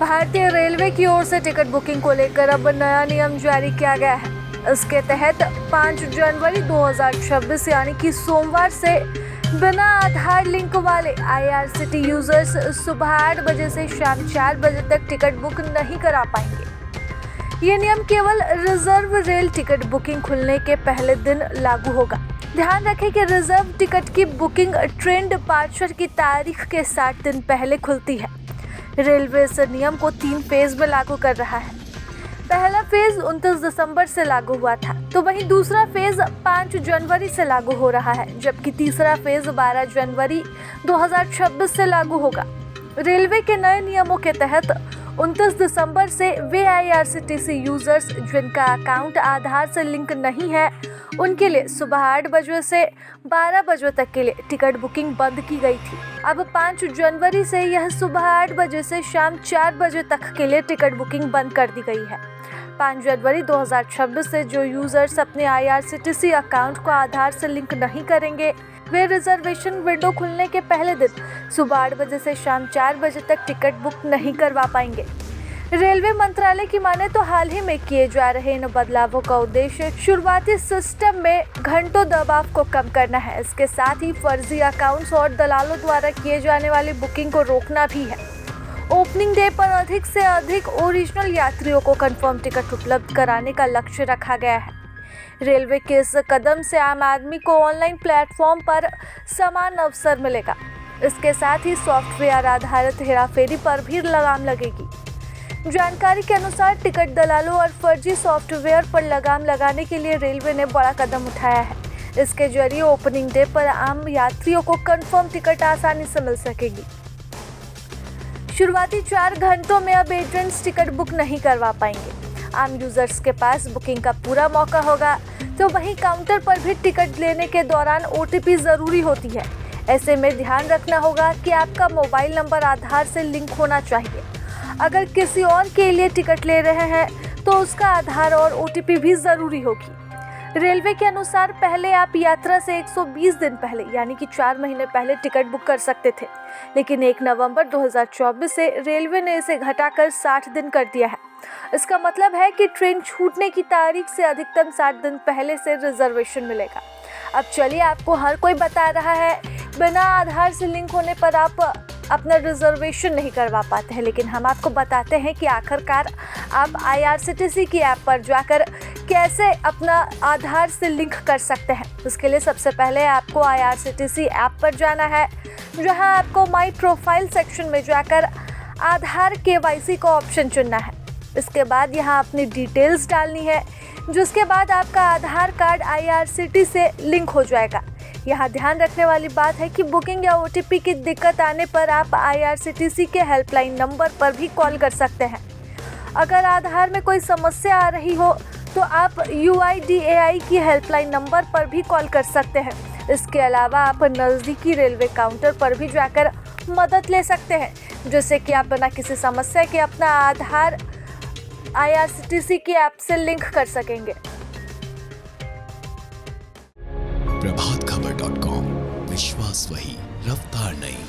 भारतीय रेलवे की ओर से टिकट बुकिंग को लेकर अब नया नियम जारी किया गया है। इसके तहत 5 जनवरी 2026 यानी कि सोमवार से बिना आधार लिंक वाले IRCTC यूजर्स सुबह 8 बजे से शाम 4 बजे तक टिकट बुक नहीं करा पाएंगे। ये नियम केवल रिजर्व रेल टिकट बुकिंग खुलने के पहले दिन लागू होगा। ध्यान रखें कि रिजर्व टिकट की बुकिंग ट्रेन डिपार्चर की तारीख के 60 दिन पहले खुलती है। रेलवे इस नियम को 3 फेज में लागू कर रहा है। पहला फेज 29 दिसंबर से लागू हुआ था, तो वहीं दूसरा फेज 5 जनवरी से लागू हो रहा है, जबकि तीसरा फेज 12 जनवरी 2026 से लागू होगा। रेलवे के नए नियमों के तहत 29 दिसंबर से वे IRCTC यूजर्स जिनका अकाउंट आधार से लिंक नहीं है, उनके लिए सुबह 8 बजे से 12 बजे तक के लिए टिकट बुकिंग बंद की गई थी। अब 5 जनवरी से यह सुबह 8 बजे से शाम 4 बजे तक के लिए टिकट बुकिंग बंद कर दी गई है। 5 जनवरी 2026 से जो यूजर्स अपने IRCTC अकाउंट को आधार से लिंक नहीं करेंगे, वे रिजर्वेशन विंडो खुलने के पहले दिन सुबह 8 बजे से शाम 4 बजे तक टिकट बुक नहीं करवा पाएंगे। रेलवे मंत्रालय की माने तो हाल ही में किए जा रहे इन बदलावों का उद्देश्य शुरुआती सिस्टम में घंटों दबाव को कम करना है। इसके साथ ही फर्जी अकाउंट्स और दलालों द्वारा किए जाने वाली बुकिंग को रोकना भी है। ओपनिंग डे पर अधिक से अधिक ओरिजिनल यात्रियों को कंफर्म टिकट उपलब्ध कराने का लक्ष्य रखा गया है। रेलवे के इस कदम से आम आदमी को ऑनलाइन प्लेटफॉर्म पर समान अवसर मिलेगा। इसके साथ ही सॉफ्टवेयर आधारित हेराफेरी पर भी लगाम लगेगी। जानकारी के अनुसार टिकट दलालों और फर्जी सॉफ्टवेयर पर लगाम लगाने के लिए रेलवे ने बड़ा कदम उठाया है। इसके जरिए ओपनिंग डे पर आम यात्रियों को कंफर्म टिकट आसानी से मिल सकेगी। शुरुआती 4 घंटों में अब एजेंट्स टिकट बुक नहीं करवा पाएंगे। आम यूजर्स के पास बुकिंग का पूरा मौका होगा, तो वहीं काउंटर पर भी टिकट लेने के दौरान OTP ज़रूरी होती है। ऐसे में ध्यान रखना होगा कि आपका मोबाइल नंबर आधार से लिंक होना चाहिए। अगर किसी और के लिए टिकट ले रहे हैं तो उसका आधार और OTP भी ज़रूरी होगी। रेलवे के अनुसार पहले आप यात्रा से 120 दिन पहले यानी कि 4 महीने पहले टिकट बुक कर सकते थे, लेकिन 1 नवंबर 2024 से रेलवे ने इसे घटाकर 60 दिन कर दिया है। इसका मतलब है कि ट्रेन छूटने की तारीख से अधिकतम 60 दिन पहले से रिजर्वेशन मिलेगा। अब चलिए, आपको हर कोई बता रहा है बिना आधार से लिंक होने पर आप अपना रिजर्वेशन नहीं करवा पाते हैं, लेकिन हम आपको बताते हैं कि आखिरकार आप IRCTC की ऐप पर जाकर कैसे अपना आधार से लिंक कर सकते हैं। उसके लिए सबसे पहले आपको IRCTC ऐप पर जाना है, जहां आपको माई प्रोफाइल सेक्शन में जाकर आधार KYC का ऑप्शन चुनना है। इसके बाद यहाँ अपनी डिटेल्स डालनी है, जिसके बाद आपका आधार कार्ड IRCTC से लिंक हो जाएगा। यहाँ ध्यान रखने वाली बात है कि बुकिंग या OTP की दिक्कत आने पर आप IRCTC के हेल्पलाइन नंबर पर भी कॉल कर सकते हैं। अगर आधार में कोई समस्या आ रही हो तो आप UIDAI की हेल्पलाइन नंबर पर भी कॉल कर सकते हैं। इसके अलावा आप नज़दीकी रेलवे काउंटर पर भी जाकर मदद ले सकते हैं, जिससे कि आप बिना किसी समस्या के अपना आधार IRCTC की ऐप से लिंक कर सकेंगे। प्रभातखबर.com, विश्वास वही, रफ्तार नहीं।